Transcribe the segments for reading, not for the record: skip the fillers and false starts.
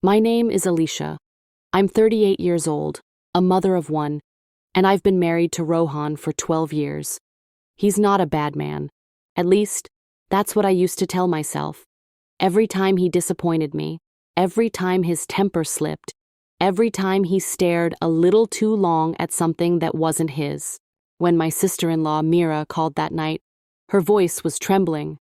My name is Alicia. I'm 38 years old, a mother of one, and I've been married to Rohan for 12 years. He's not a bad man. At least, that's what I used to tell myself. Every time he disappointed me, every time his temper slipped, every time he stared a little too long at something that wasn't his. When my sister-in-law Mira called that night, her voice was trembling.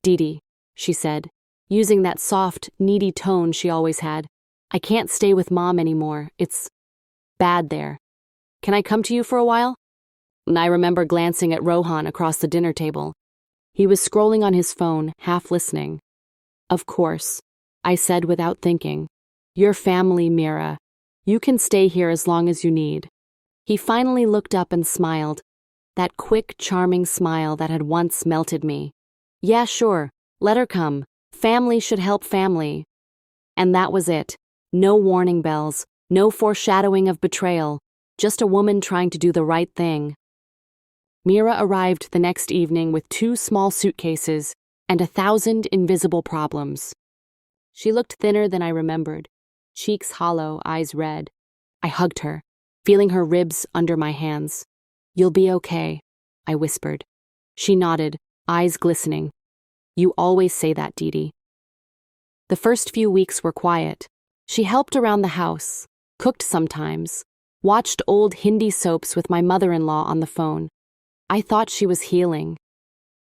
"Didi," she said, using that soft, needy tone she always had, "I can't stay with Mom anymore. It's bad there. Can I come to you for a while?" And I remember glancing at Rohan across the dinner table. He was scrolling on his phone, half listening. "Of course," I said without thinking. "Your family, Mira. You can stay here as long as you need." He finally looked up and smiled, that quick, charming smile that had once melted me. "Yeah, sure. Let her come. Family should help family." And that was it. No warning bells, no foreshadowing of betrayal, just a woman trying to do the right thing. Mira arrived the next evening with 2 small suitcases and 1,000 invisible problems. She looked thinner than I remembered, cheeks hollow, eyes red. I hugged her, feeling her ribs under my hands. "You'll be okay," I whispered. She nodded, eyes glistening. "You always say that, Didi." The first few weeks were quiet. She helped around the house, cooked sometimes, watched old Hindi soaps with my mother-in-law on the phone. I thought she was healing.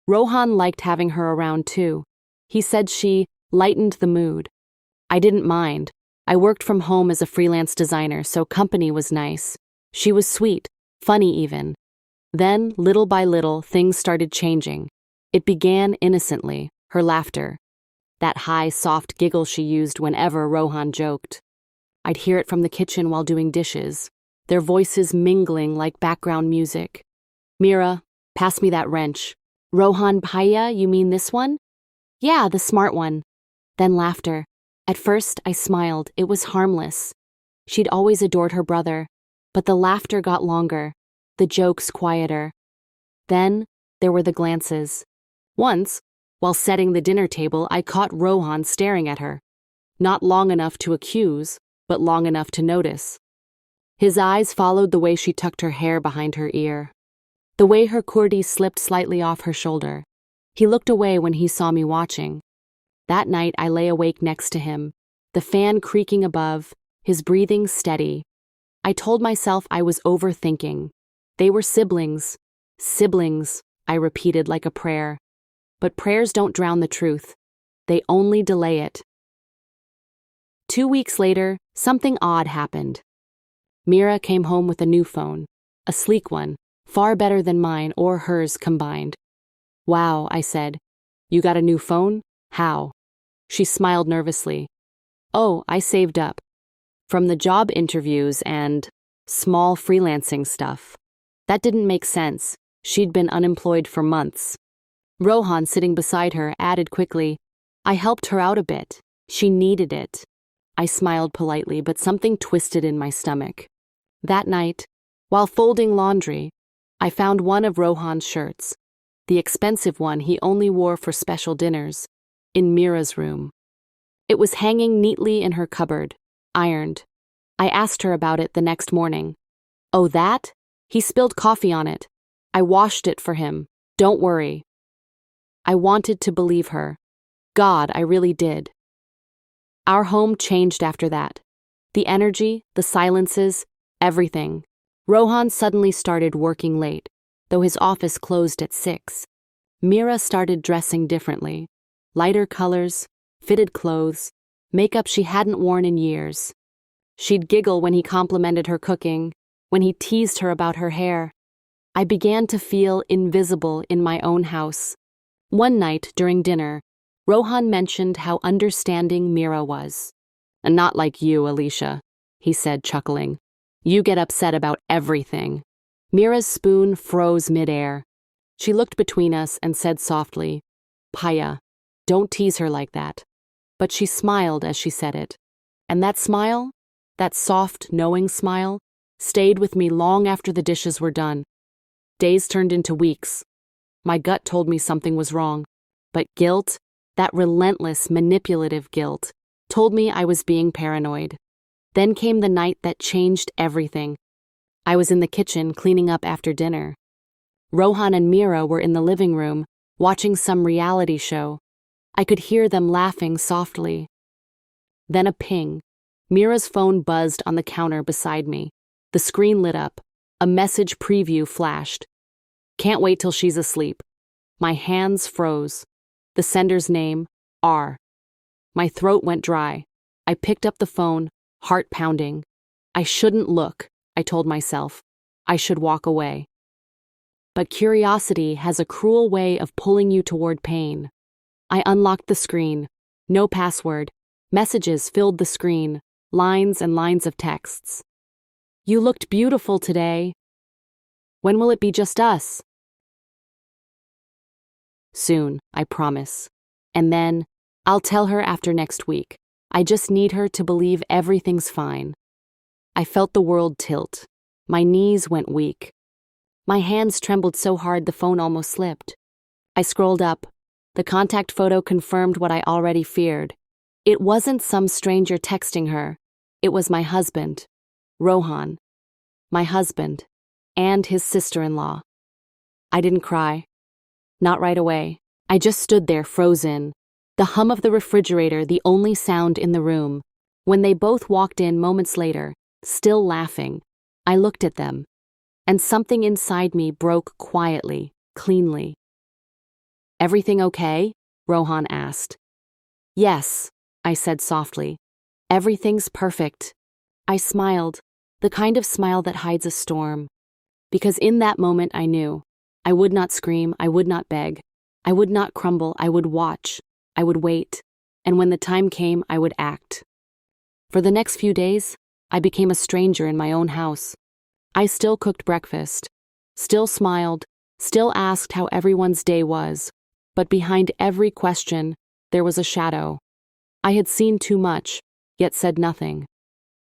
Rohan liked having her around too. He said she lightened the mood. I didn't mind. I worked from home as a freelance designer, so company was nice. She was sweet, funny even. Then, little by little, things started changing. It began innocently, her laughter. That high, soft giggle she used whenever Rohan joked. I'd hear it from the kitchen while doing dishes, their voices mingling like background music. "Mira, pass me that wrench." "Rohan Bhaiya, you mean this one?" "Yeah, the smart one." Then laughter. At first, I smiled. It was harmless. She'd always adored her brother, but the laughter got longer, the jokes quieter. Then, there were the glances. Once, while setting the dinner table, I caught Rohan staring at her. Not long enough to accuse, but long enough to notice. His eyes followed the way she tucked her hair behind her ear, the way her kurti slipped slightly off her shoulder. He looked away when he saw me watching. That night I lay awake next to him, the fan creaking above, his breathing steady. I told myself I was overthinking. They were siblings. Siblings, I repeated like a prayer. But prayers don't drown the truth. They only delay it. 2 weeks later, something odd happened. Mira came home with a new phone, a sleek one, far better than mine or hers combined. "Wow," I said. "You got a new phone? How?" She smiled nervously. "Oh, I saved up. From the job interviews and small freelancing stuff." That didn't make sense. She'd been unemployed for months. Rohan, sitting beside her, added quickly, "I helped her out a bit. She needed it." I smiled politely, but something twisted in my stomach. That night, while folding laundry, I found one of Rohan's shirts, the expensive one he only wore for special dinners, in Mira's room. It was hanging neatly in her cupboard, ironed. I asked her about it the next morning. "Oh, that? He spilled coffee on it. I washed it for him. Don't worry." I wanted to believe her. God, I really did. Our home changed after that. The energy, the silences, everything. Rohan suddenly started working late, though his office closed at 6. Mira started dressing differently. Lighter colors, fitted clothes, makeup she hadn't worn in years. She'd giggle when he complimented her cooking, when he teased her about her hair. I began to feel invisible in my own house. One night during dinner, Rohan mentioned how understanding Mira was. "And not like you, Alicia," he said, chuckling. "You get upset about everything." Mira's spoon froze midair. She looked between us and said softly, "Paya, don't tease her like that." But she smiled as she said it. And that smile, that soft, knowing smile, stayed with me long after the dishes were done. Days turned into weeks. My gut told me something was wrong. But guilt, that relentless, manipulative guilt, told me I was being paranoid. Then came the night that changed everything. I was in the kitchen cleaning up after dinner. Rohan and Mira were in the living room, watching some reality show. I could hear them laughing softly. Then a ping. Mira's phone buzzed on the counter beside me. The screen lit up. A message preview flashed. Can't wait till she's asleep. My hands froze. The sender's name, R. My throat went dry. I picked up the phone, heart pounding. I shouldn't look, I told myself. I should walk away. But curiosity has a cruel way of pulling you toward pain. I unlocked the screen. No password. Messages filled the screen, lines and lines of texts. You looked beautiful today. When will it be just us? Soon, I promise. And then, I'll tell her after next week. I just need her to believe everything's fine. I felt the world tilt. My knees went weak. My hands trembled so hard the phone almost slipped. I scrolled up. The contact photo confirmed what I already feared. It wasn't some stranger texting her. It was my husband, Rohan. My husband, and his sister-in-law. I didn't cry. Not right away. I just stood there frozen. The hum of the refrigerator the only sound in the room. When they both walked in moments later, still laughing, I looked at them. And something inside me broke quietly, cleanly. Everything okay? Rohan asked. Yes, I said softly. Everything's perfect. I smiled, the kind of smile that hides a storm. Because in that moment I knew. I would not scream, I would not beg. I would not crumble, I would watch. I would wait. And when the time came, I would act. For the next few days, I became a stranger in my own house. I still cooked breakfast, still smiled, still asked how everyone's day was, but behind every question, there was a shadow. I had seen too much, yet said nothing.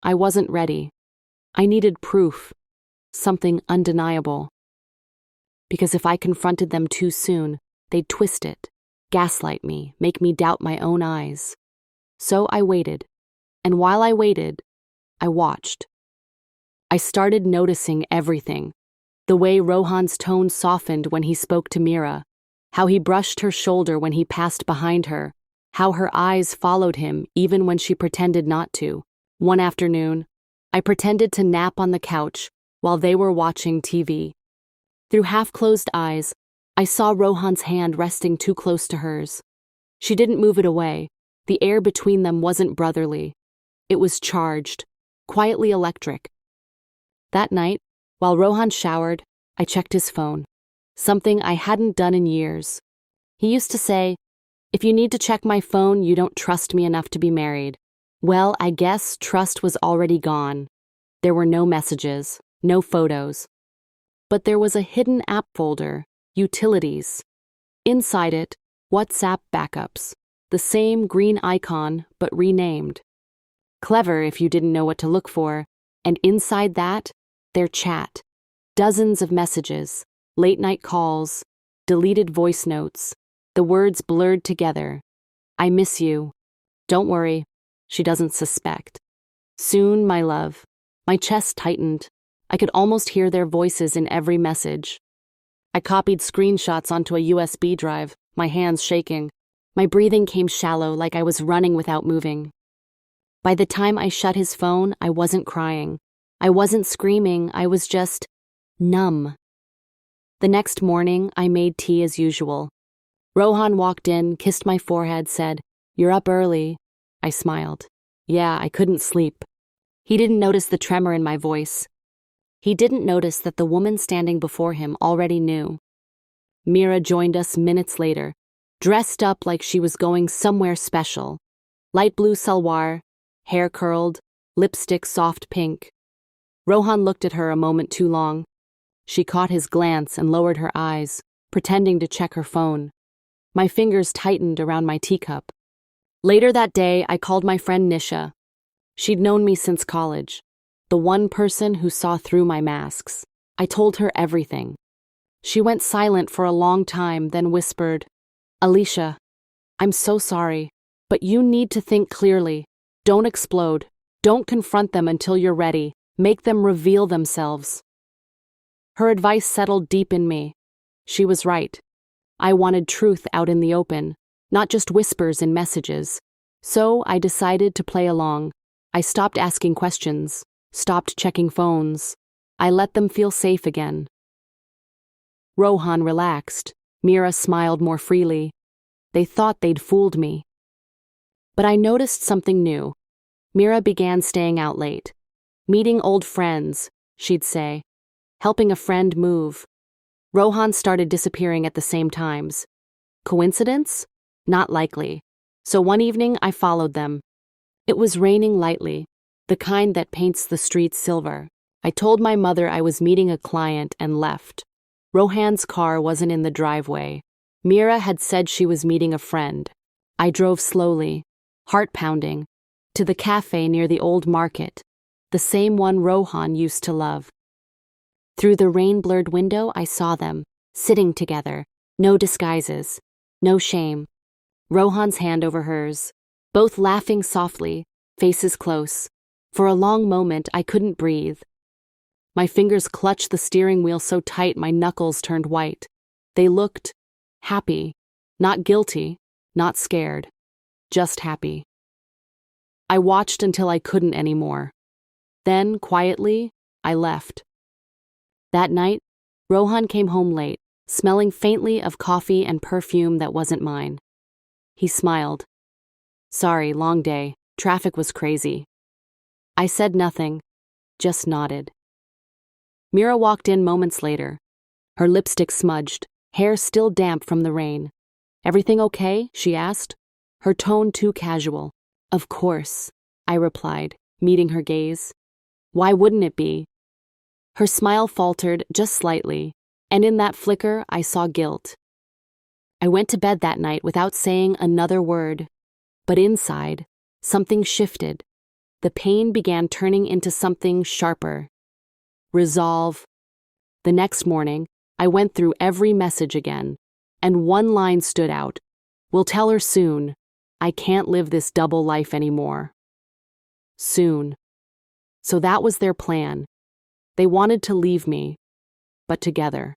I wasn't ready. I needed proof, something undeniable. Because if I confronted them too soon, they'd twist it, gaslight me, make me doubt my own eyes. So I waited, and while I waited, I watched. I started noticing everything. The way Rohan's tone softened when he spoke to Mira, how he brushed her shoulder when he passed behind her, how her eyes followed him even when she pretended not to. One afternoon, I pretended to nap on the couch while they were watching TV. Through half-closed eyes, I saw Rohan's hand resting too close to hers. She didn't move it away. The air between them wasn't brotherly. It was charged, quietly electric. That night, while Rohan showered, I checked his phone. Something I hadn't done in years. He used to say, "If you need to check my phone, you don't trust me enough to be married." Well, I guess trust was already gone. There were no messages, no photos. But there was a hidden app folder, Utilities. Inside it, WhatsApp backups. The same green icon, but renamed. Clever if you didn't know what to look for. And inside that, their chat. Dozens of messages, late-night calls, deleted voice notes, the words blurred together. I miss you. Don't worry, she doesn't suspect. Soon, my love. My chest tightened. I could almost hear their voices in every message. I copied screenshots onto a USB drive, my hands shaking. My breathing came shallow, like I was running without moving. By the time I shut his phone, I wasn't crying. I wasn't screaming, I was just numb. The next morning, I made tea as usual. Rohan walked in, kissed my forehead, said, "You're up early." I smiled. Yeah, I couldn't sleep. He didn't notice the tremor in my voice. He didn't notice that the woman standing before him already knew. Mira joined us minutes later, dressed up like she was going somewhere special. Light blue salwar, hair curled, lipstick soft pink. Rohan looked at her a moment too long. She caught his glance and lowered her eyes, pretending to check her phone. My fingers tightened around my teacup. Later that day, I called my friend Nisha. She'd known me since college, the one person who saw through my masks. I told her everything. She went silent for a long time, then whispered, "Alicia, I'm so sorry. But you need to think clearly. Don't explode. Don't confront them until you're ready. Make them reveal themselves. Her advice settled deep in me. She was right. I wanted truth out in the open, not just whispers in messages. So I decided to play along. I stopped asking questions, stopped checking phones. I let them feel safe again. Rohan relaxed. Mira smiled more freely. They thought they'd fooled me. But I noticed something new. Mira began staying out late. Meeting old friends, she'd say. Helping a friend move. Rohan started disappearing at the same times. Coincidence? Not likely. So one evening I followed them. It was raining lightly, the kind that paints the streets silver. I told my mother I was meeting a client and left. Rohan's car wasn't in the driveway. Mira had said she was meeting a friend. I drove slowly, heart pounding, to the cafe near the old market, the same one Rohan used to love. Through the rain-blurred window I saw them, sitting together, no disguises, no shame. Rohan's hand over hers, both laughing softly, faces close. For a long moment I couldn't breathe. My fingers clutched the steering wheel so tight my knuckles turned white. They looked happy, not guilty, not scared, just happy. I watched until I couldn't anymore. Then, quietly, I left. That night, Rohan came home late, smelling faintly of coffee and perfume that wasn't mine. He smiled. Sorry, long day. Traffic was crazy. I said nothing, just nodded. Mira walked in moments later. Her lipstick smudged, hair still damp from the rain. Everything okay? She asked, her tone too casual. Of course, I replied, meeting her gaze. Why wouldn't it be? Her smile faltered just slightly, and in that flicker I saw guilt. I went to bed that night without saying another word. But inside, something shifted. The pain began turning into something sharper. Resolve. The next morning, I went through every message again, and one line stood out. We'll tell her soon. I can't live this double life anymore. Soon. So that was their plan. They wanted to leave me, but together.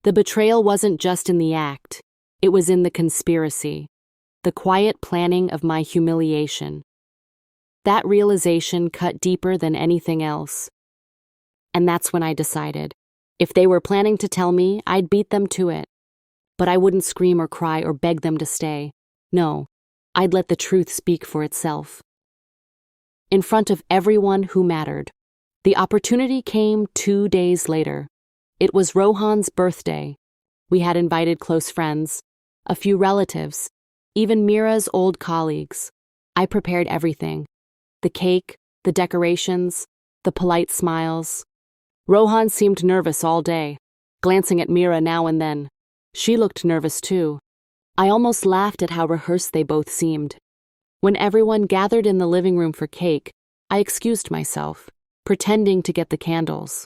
The betrayal wasn't just in the act, it was in the conspiracy, the quiet planning of my humiliation. That realization cut deeper than anything else. And that's when I decided, if they were planning to tell me, I'd beat them to it. But I wouldn't scream or cry or beg them to stay. No, I'd let the truth speak for itself. In front of everyone who mattered. The opportunity came 2 days later. It was Rohan's birthday. We had invited close friends, a few relatives, even Mira's old colleagues. I prepared everything. The cake, the decorations, the polite smiles. Rohan seemed nervous all day, glancing at Mira now and then. She looked nervous too. I almost laughed at how rehearsed they both seemed. When everyone gathered in the living room for cake, I excused myself, pretending to get the candles.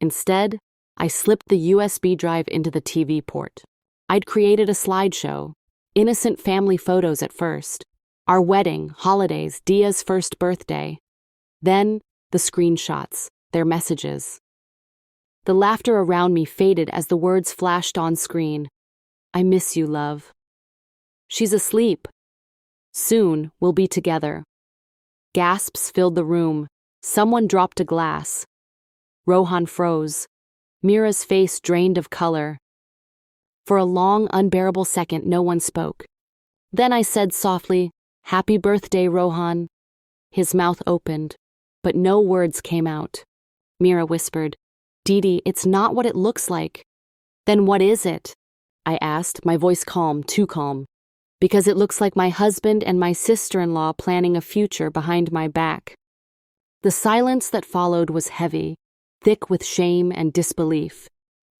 Instead, I slipped the USB drive into the TV port. I'd created a slideshow, innocent family photos at first, our wedding, holidays, Dia's first birthday. Then, the screenshots, their messages. The laughter around me faded as the words flashed on screen. I miss you, love. She's asleep. Soon, we'll be together. Gasps filled the room. Someone dropped a glass. Rohan froze. Mira's face drained of color. For a long, unbearable second, no one spoke. Then I said softly, "Happy birthday, Rohan." His mouth opened, but no words came out. Mira whispered, "Didi, it's not what it looks like." "Then what is it?" I asked, my voice calm, too calm. "Because it looks like my husband and my sister-in-law planning a future behind my back." The silence that followed was heavy, thick with shame and disbelief.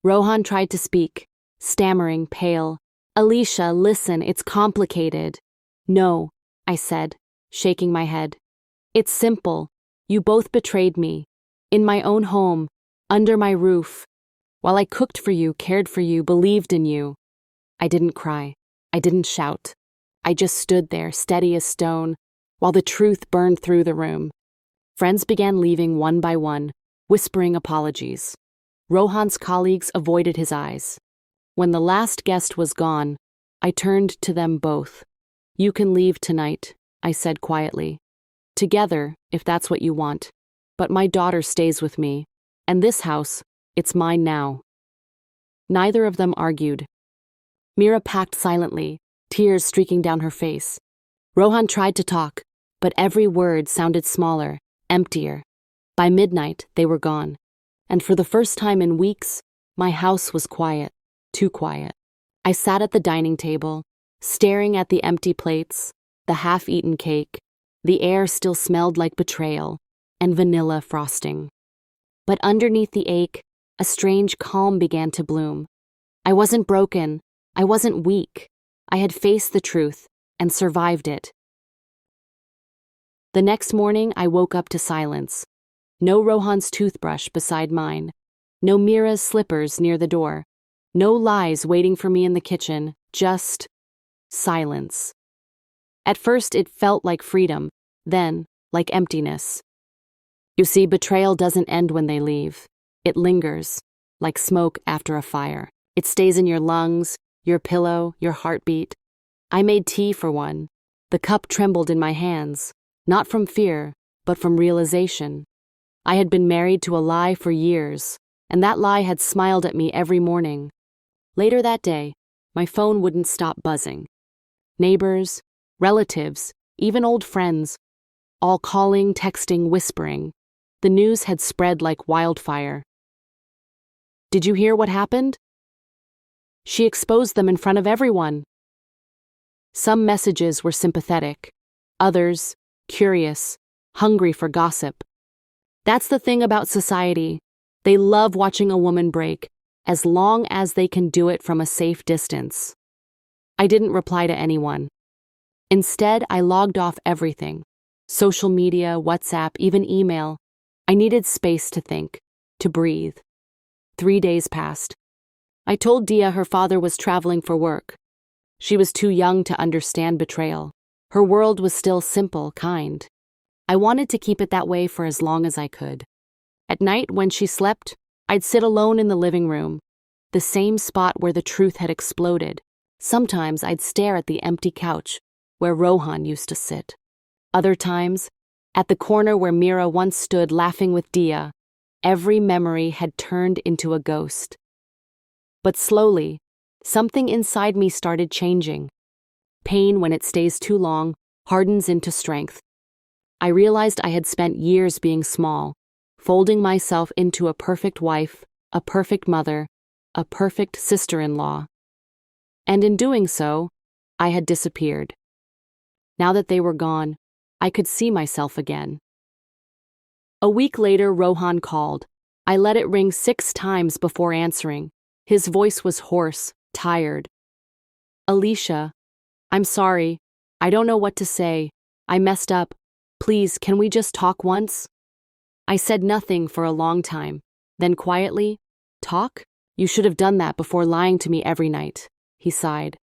Rohan tried to speak, stammering, pale. "Alicia, listen, it's complicated." "No," I said, shaking my head. "It's simple. You both betrayed me. In my own home, under my roof. While I cooked for you, cared for you, believed in you." I didn't cry. I didn't shout. I just stood there, steady as stone, while the truth burned through the room. Friends began leaving one by one, whispering apologies. Rohan's colleagues avoided his eyes. When the last guest was gone, I turned to them both. "You can leave tonight," I said quietly. "Together, if that's what you want. But my daughter stays with me, and this house, it's mine now." Neither of them argued. Mira packed silently, tears streaking down her face. Rohan tried to talk, but every word sounded smaller, emptier. By midnight, they were gone. And for the first time in weeks, my house was quiet, too quiet. I sat at the dining table, staring at the empty plates, the half-eaten cake. The air still smelled like betrayal and vanilla frosting. But underneath the ache, a strange calm began to bloom. I wasn't broken. I wasn't weak. I had faced the truth and survived it. The next morning, I woke up to silence. No Rohan's toothbrush beside mine. No Mira's slippers near the door. No lies waiting for me in the kitchen. Just silence. At first, it felt like freedom, then, like emptiness. You see, betrayal doesn't end when they leave. It lingers, like smoke after a fire. It stays in your lungs, your pillow, your heartbeat. I made tea for one. The cup trembled in my hands, not from fear, but from realization. I had been married to a lie for years, and that lie had smiled at me every morning. Later that day, my phone wouldn't stop buzzing. Neighbors, relatives, even old friends, all calling, texting, whispering. The news had spread like wildfire. "Did you hear what happened?" She exposed them in front of everyone. Some messages were sympathetic, others curious, hungry for gossip. That's the thing about society. They love watching a woman break, as long as they can do it from a safe distance. I didn't reply to anyone. Instead, I logged off everything. Social media, WhatsApp, even email. I needed space to think, to breathe. 3 days passed. I told Dia her father was traveling for work. She was too young to understand betrayal. Her world was still simple, kind. I wanted to keep it that way for as long as I could. At night, when she slept, I'd sit alone in the living room, the same spot where the truth had exploded. Sometimes I'd stare at the empty couch where Rohan used to sit. Other times, at the corner where Mira once stood laughing with Dia, every memory had turned into a ghost. But slowly, something inside me started changing. Pain, when it stays too long, hardens into strength. I realized I had spent years being small, folding myself into a perfect wife, a perfect mother, a perfect sister-in-law. And in doing so, I had disappeared. Now that they were gone, I could see myself again. A week later, Rohan called. I let it ring 6 times before answering. His voice was hoarse, tired. "Alicia, I'm sorry. I don't know what to say. I messed up. Please, can we just talk once?" I said nothing for a long time. Then quietly, "Talk? You should have done that before lying to me every night," he sighed.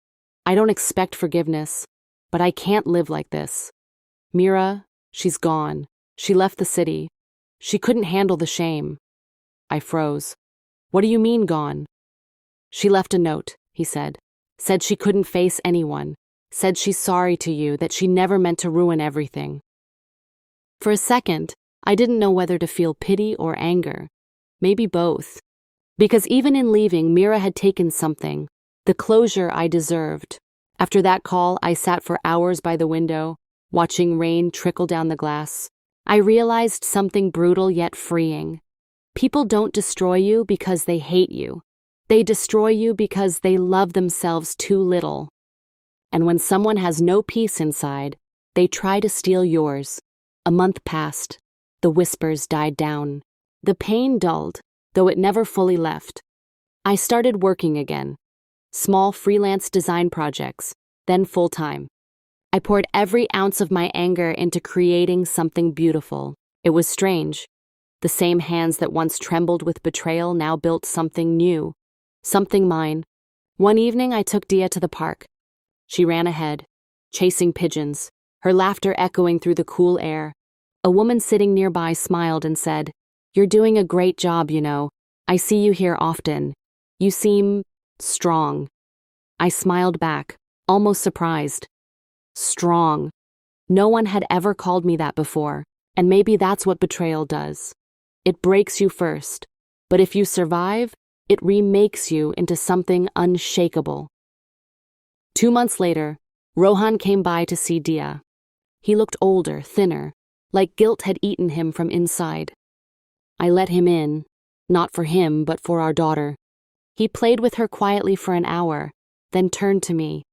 "I don't expect forgiveness, but I can't live like this. Mira, she's gone. She left the city. She couldn't handle the shame." I froze. "What do you mean gone?" "She left a note," he said. "Said she couldn't face anyone. Said she's sorry to you, that she never meant to ruin everything." For a second, I didn't know whether to feel pity or anger. Maybe both. Because even in leaving, Mira had taken something, the closure I deserved. After that call, I sat for hours by the window, watching rain trickle down the glass. I realized something brutal yet freeing. People don't destroy you because they hate you. They destroy you because they love themselves too little. And when someone has no peace inside, they try to steal yours. A month passed. The whispers died down. The pain dulled, though it never fully left. I started working again. Small freelance design projects, then full-time. I poured every ounce of my anger into creating something beautiful. It was strange. The same hands that once trembled with betrayal now built something new, something mine. One evening I took Dia to the park. She ran ahead, chasing pigeons, her laughter echoing through the cool air. A woman sitting nearby smiled and said, "You're doing a great job, you know. I see you here often. You seem strong." I smiled back, almost surprised. Strong. No one had ever called me that before, and maybe that's what betrayal does. It breaks you first, but if you survive, it remakes you into something unshakable. 2 months later, Rohan came by to see Dia. He looked older, thinner, like guilt had eaten him from inside. I let him in, not for him, but for our daughter. He played with her quietly for an hour, then turned to me.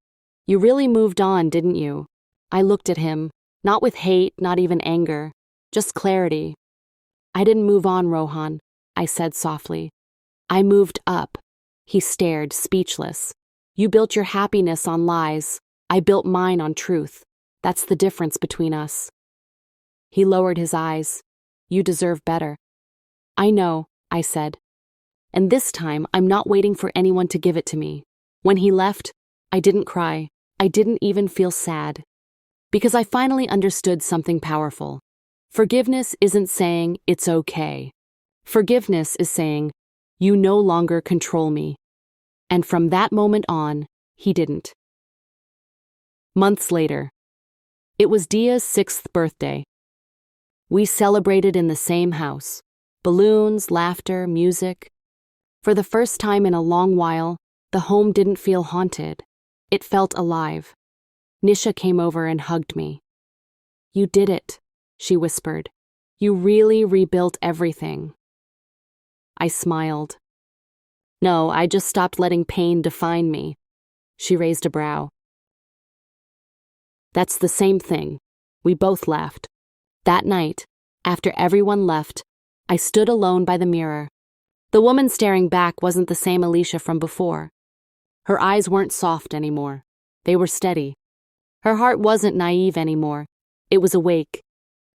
"You really moved on, didn't you?" I looked at him, not with hate, not even anger, just clarity. "I didn't move on, Rohan," I said softly. "I moved up." He stared, speechless. "You built your happiness on lies. I built mine on truth. That's the difference between us." He lowered his eyes. "You deserve better." "I know," I said. "And this time, I'm not waiting for anyone to give it to me." When he left, I didn't cry. I didn't even feel sad. Because I finally understood something powerful. Forgiveness isn't saying it's okay. Forgiveness is saying, you no longer control me. And from that moment on, he didn't. Months later. It was Dia's 6th birthday. We celebrated in the same house. Balloons, laughter, music. For the first time in a long while, the home didn't feel haunted. It felt alive. Nisha came over and hugged me. "You did it," she whispered. "You really rebuilt everything." I smiled. "No, I just stopped letting pain define me." She raised a brow. "That's the same thing." We both laughed. That night, after everyone left, I stood alone by the mirror. The woman staring back wasn't the same Alicia from before. Her eyes weren't soft anymore. They were steady. Her heart wasn't naive anymore. It was awake.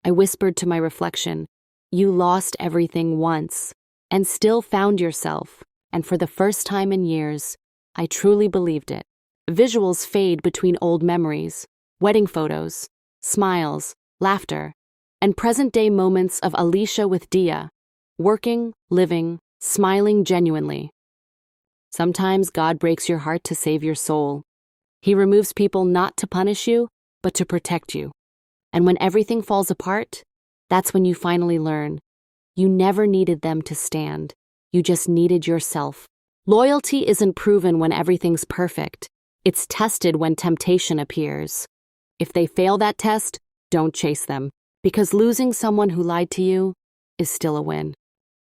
I whispered to my reflection, "You lost everything once, and still found yourself." And for the first time in years, I truly believed it. Visuals fade between old memories, wedding photos, smiles, laughter, and present-day moments of Alicia with Dia, working, living, smiling genuinely. Sometimes God breaks your heart to save your soul. He removes people not to punish you, but to protect you. And when everything falls apart, that's when you finally learn. You never needed them to stand. You just needed yourself. Loyalty isn't proven when everything's perfect. It's tested when temptation appears. If they fail that test, don't chase them, because losing someone who lied to you is still a win.